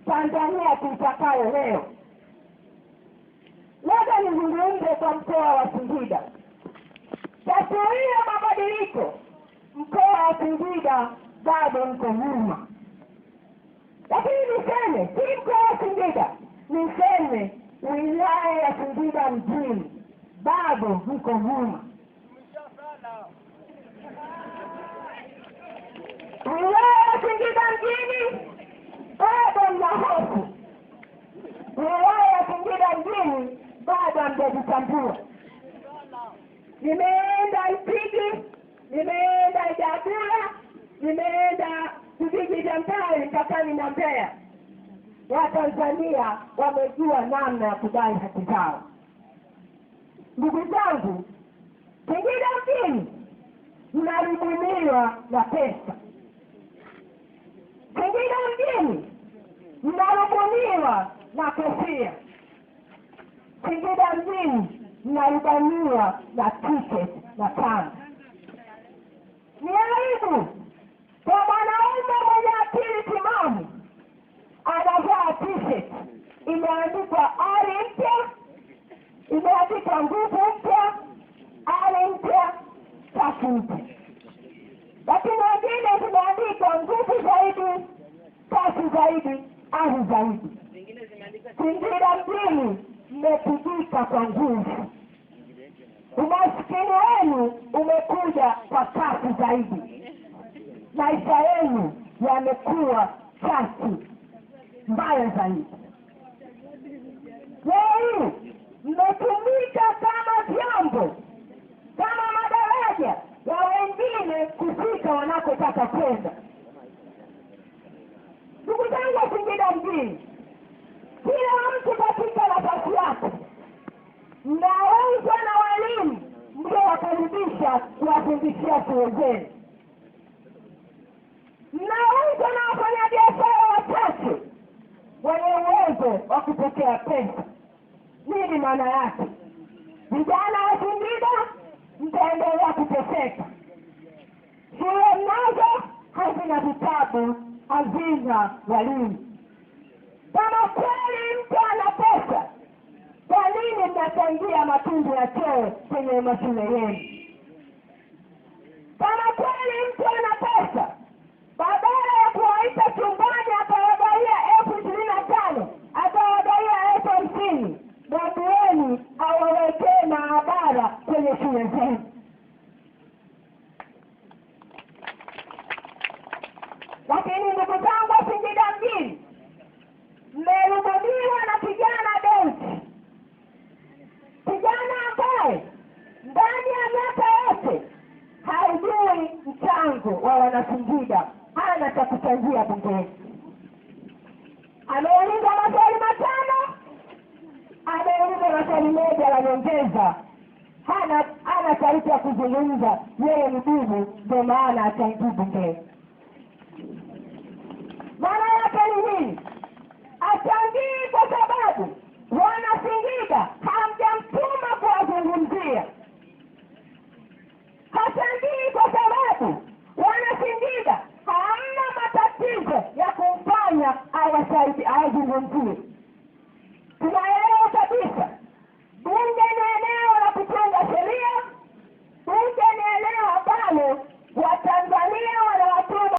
Tanzania tutakayo leo. Labda nizungumze kwa mkoa wa Singida. Taswira mabadiliko, mkoa wa Singida bado uko nyuma. Lakini niseme, si mkoa wa Singida, niseme wilaya ya Singida mjini bado uko nyuma. Wilaya ya Singida mjini bado mna hofu. Wilaya ya Singida mjini bado hamjajitambua. Nimeenda Ipigi, nimeenda Idagula, nimeenda vijiji vya Mtawi mpakani na Mbeya. Watanzania wamejua namna ya kudai haki zao. Ndugu zangu, Singida mjini mnarubuniwa na pesa. Singida mjini mnarubuniwa na kofia. Singida mjini mnarubaniwa na t-shirt na kanga. Ni aibu kwa mwanaume mwenye akili timamu anavaa t-shirt imeandikwa ari mpya, imeandikwa nguvu mpya, ari mpya, kasi mpya. Lakini wengine zimeandikwa nguvu zaidi, kasi zaidi, ari zaidi. Singida mjini mmepigika kwa nguvu. Umaskini wenu umekuja kwa kasi zaidi. Maisha yenu yamekuwa kasi mbaya zaidi. Leo mmetumika kama vyombo, kama madaraja ya wengine kufika wanakotaka kwenda. Ndugu zangu wa Singida mjini, kila mtu katika nafasi yake. Mnauzwa na walimu mliowakaribisha kuwafundishia shule zenu. Mnauzwa na wafanyabiashara wachache wenye uwezo wa kupokea pesa. Nini maana yake? Vijana wa Singida mtaendelea kuteseka. Shule mnazo hazina vitabu, hazina walimu. Kama kweli mtu ana pesa, kwa nini mnachangia matundu ya choo kwenye mashule yenu? Kama kweli mtu ana pesa, badala ya kuwaita chumbani akawagaia 25,000, akawagaia 50,000, mwambieni awawekee maabara kwenye shule zenu. Lakini ndugu zangu wa Singida mjini, mmerubuniwa na kijana Deusi. Kijana ambaye ndani ya miaka yote haujui mchango wa Wanasingida, hana cha kuchangia bungeni. Ameuliza maswali 5, ameuliza maswali 1 la nyongeza. Hana taarifa ya kuzungumza, yeye ni bibi, ndio maana hachangii bungeni. Maana yake ni nini? Achangii kwa sababu Wanasingida hamjamtuma kuwazungumzia. Hachangii kwa sababu Wanasingida hamna matatizo ya kumfanya awazungumzie.